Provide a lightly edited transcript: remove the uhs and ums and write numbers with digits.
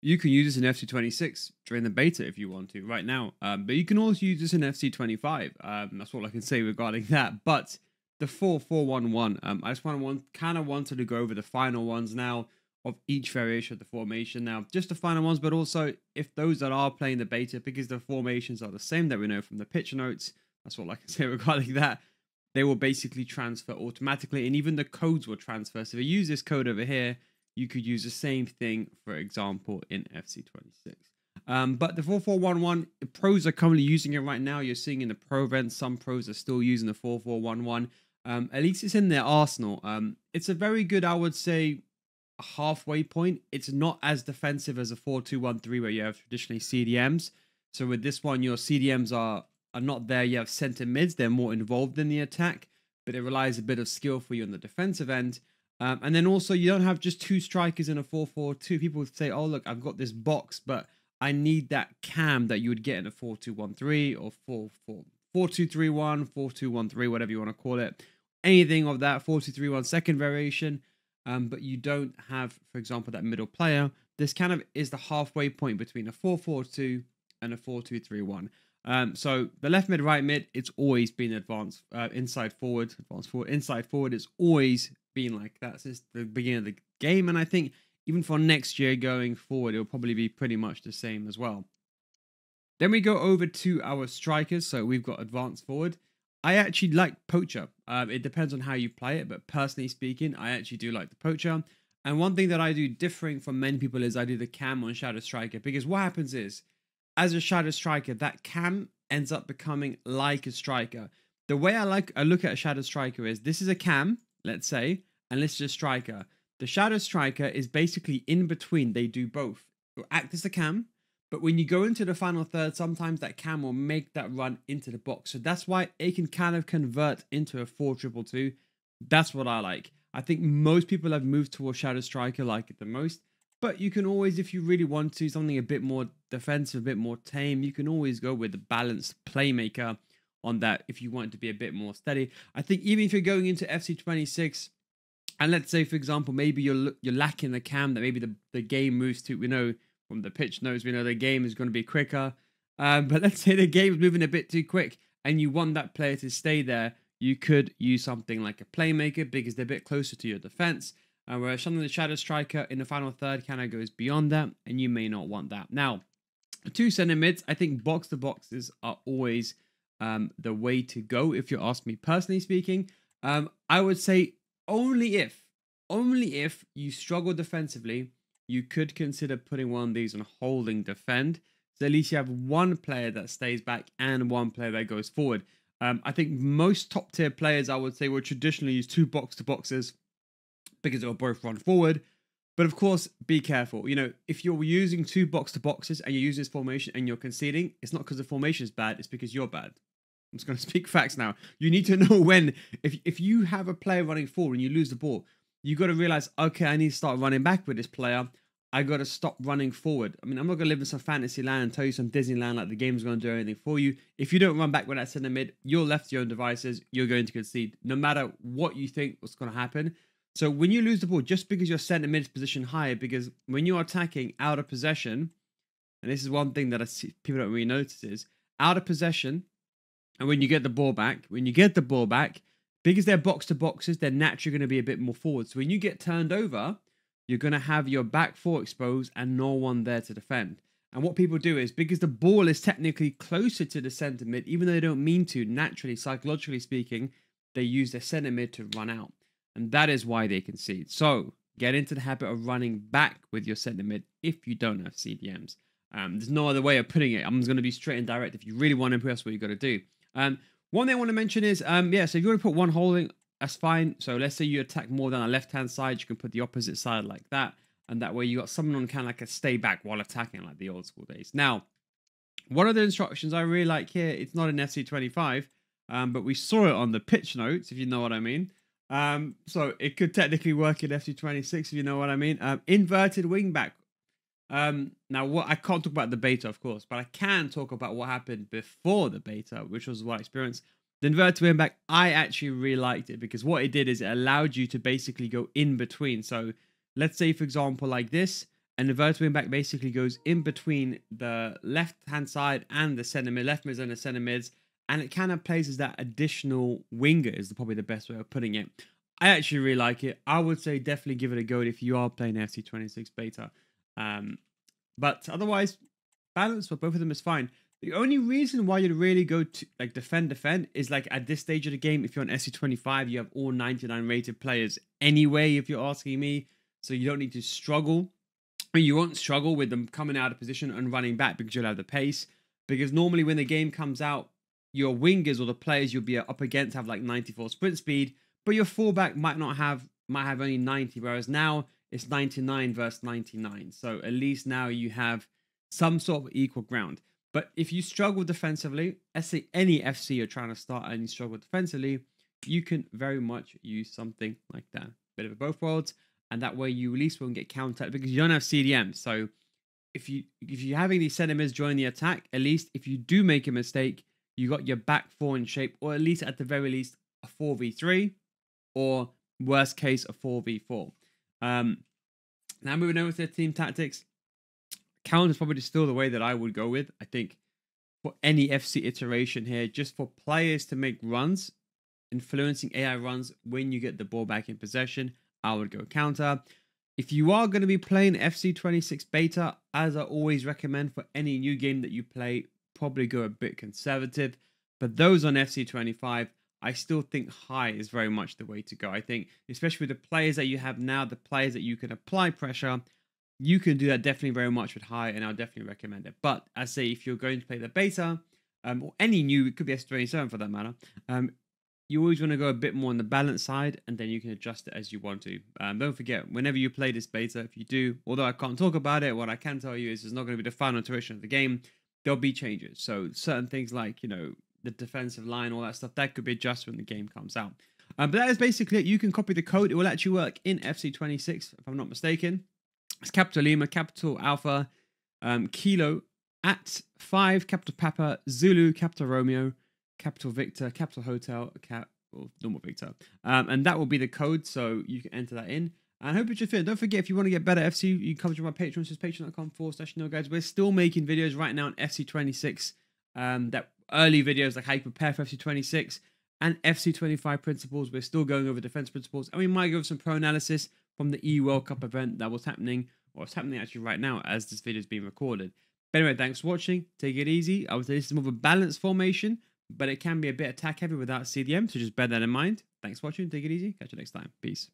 you can use this in FC26 during the beta if you want to right now. But you can also use this in FC25. That's all I can say regarding that. But the 4-4-1-1, I just kind of wanted to go over the final ones now of each variation of the formation. Now, just the final ones, but also if those that are playing the beta, because the formations are the same that we know from the pitch notes, that's all I can say regarding that. They will basically transfer automatically, and even the codes will transfer. So if you use this code over here, you could use the same thing, for example, in FC26. But the 4-4-1-1, the pros are currently using it right now. You're seeing in the pro events, some pros are still using the 4-4-1-1. At least it's in their arsenal. It's a very good, I would say, halfway point. It's not as defensive as a 4-2-1-3 where you have traditionally CDMs. So with this one, your CDMs are not there. You have center mids. They're more involved in the attack, but it relies a bit of skill for you on the defensive end. And then also you don't have just two strikers in a 4-4-2. People would say, oh, look, I've got this box, but I need that cam that you would get in a 4-2-1-3 or 4-2-3-1, 4-2-1-3, whatever you want to call it. Anything of that 4-2-3-1 second variation. But you don't have, for example, that middle player. This kind of is the halfway point between a 4-4-2 and a 4-2-3-1. So the left mid, right mid, it's always been advanced, inside forward, inside forward. It's always been like that since the beginning of the game. And I think even for next year going forward, it'll probably be pretty much the same as well. Then we go over to our strikers. So we've got advanced forward. I actually like Poacher. It depends on how you play it, but personally speaking, I actually do like the Poacher. And one thing that I do differing from many people is I do the cam on Shadow Striker, because what happens is, as a Shadow Striker, that cam ends up becoming like a striker. The way I look at a Shadow Striker is, this is a cam, let's say, and this is a striker. The Shadow Striker is basically in between. They do both. It'll act as a cam, but when you go into the final third, sometimes that cam will make that run into the box. So that's why it can kind of convert into a 4-2-2. That's what I like. I think most people have moved towards Shadow Striker like it the most. But you can always, if you really want to, something a bit more defensive, a bit more tame, you can always go with the balanced playmaker on that if you want it to be a bit more steady. I think even if you're going into FC26, and let's say, for example, maybe you're lacking the cam, that maybe the game moves to, we know from the pitch notes, we know the game is going to be quicker. But let's say the game is moving a bit too quick and you want that player to stay there, you could use something like a playmaker because they're a bit closer to your defense. Whereas something the Shadow Striker in the final third kind of goes beyond that, and you may not want that. Now, two center mids, I think box to boxes are always the way to go. If you ask me personally speaking, I would say only if you struggle defensively, you could consider putting one of these on holding defend. So at least you have one player that stays back and one player that goes forward. I think most top tier players, I would say, will traditionally use two box to boxes, because they'll both run forward. But of course, be careful. You know, if you're using two box to boxes and you're using this formation and you're conceding, it's not because the formation is bad, it's because you're bad. I'm just going to speak facts now. You need to know when, if you have a player running forward and you lose the ball, you got to realize, okay, I need to start running back with this player. I got to stop running forward. I mean, I'm not going to live in some fantasy land and tell you some Disneyland like the game's going to do anything for you. If you don't run back with that center mid, you're left to your own devices. You're going to concede, no matter what you think what's going to happen. So when you lose the ball, just because your center mid is positioned higher, because when you're attacking out of possession, and this is one thing that I see people don't really notice, is out of possession, and when you get the ball back, because they're box to boxes, they're naturally going to be a bit more forward. So when you get turned over, you're going to have your back four exposed and no one there to defend. And what people do is, because the ball is technically closer to the center mid, even though they don't mean to, naturally, psychologically speaking, they use their center mid to run out. And that is why they concede. So get into the habit of running back with your center mid if you don't have CDMs. There's no other way of putting it. I'm just going to be straight and direct. If you really want to impress, what you got to do. One thing I want to mention is, so if you want to put one holding, that's fine. So let's say you attack more than a left-hand side, you can put the opposite side like that. And that way you got someone on kind of like a stay back while attacking, like the old school days. Now, one of the instructions I really like here, it's not in FC25, but we saw it on the pitch notes, if you know what I mean. So it could technically work in FC26, if you know what I mean. Inverted wingback. Now, what I can't talk about the beta, of course, but I can talk about what happened before the beta, which was what I experienced. The inverted wingback, I actually really liked it, because what it did is it allowed you to basically go in between. So let's say, for example, like this, And the vertical wing back basically goes in between the left-hand side and the centre mid, left mids and the centre mids. And it kind of plays as that additional winger is probably the best way of putting it. I actually really like it. I would say definitely give it a go if you are playing FC26 beta. But otherwise, balance for both of them is fine. The only reason why you'd really go to like defend is like at this stage of the game, if you're on SC25, you have all 99 rated players anyway, if you're asking me. So you don't need to struggle. You won't struggle with them coming out of position and running back because you'll have the pace. Because normally when the game comes out, your wingers or the players you'll be up against have like 94 sprint speed, but your fullback might have only 90, whereas now it's 99 versus 99. So at least now you have some sort of equal ground. But if you struggle defensively, let's say any FC you're trying to start and you struggle defensively, you can very much use something like that. Bit of a both worlds, and that way you at least won't get countered because you don't have CDM. So if you're having these centre mids join the attack, at least if you do make a mistake, you got your back four in shape, or at least at the very least a 4v3, or worst case a 4v4. Now moving over to the team tactics. Counter is probably still the way that I would go with. I think for any FC iteration here, just for players to make runs, influencing AI runs when you get the ball back in possession, I would go counter. If you are going to be playing FC26 beta, as I always recommend for any new game that you play, probably go a bit conservative. But those on FC25, I still think high is very much the way to go. I think, especially with the players that you have now, the players that you can apply pressure, you can do that definitely very much with high, and I'll definitely recommend it. But I say if you're going to play the beta, or any new, it could be S27 for that matter, you always want to go a bit more on the balance side, and then you can adjust it as you want to. Don't forget, whenever you play this beta, if you do, although I can't talk about it, what I can tell you is it's not going to be the final iteration of the game. There'll be changes. So certain things like, the defensive line, all that stuff, that could be adjusted when the game comes out. But that is basically it. You can copy the code. It will actually work in FC26, if I'm not mistaken. It's capital Lima, capital Alpha, Kilo, at 5, capital Papa, Zulu, capital Romeo, capital Victor, capital Hotel, or normal Victor. And that will be the code, so you can enter that in. And I hope it should fit. Don't forget, if you want to get better FC, you can come to my Patreon, which is patreon.com/guys. We're still making videos right now on FC26, that early videos, like how you prepare for FC26 and FC25 principles. We're still going over defense principles, and we might go over some pro analysis from the World Cup event that was happening, or it's happening actually right now as this video is being recorded. But anyway, thanks for watching. Take it easy. I would say this is more of a balanced formation, but it can be a bit attack heavy without CDM, so just bear that in mind. Thanks for watching. Take it easy. Catch you next time. Peace.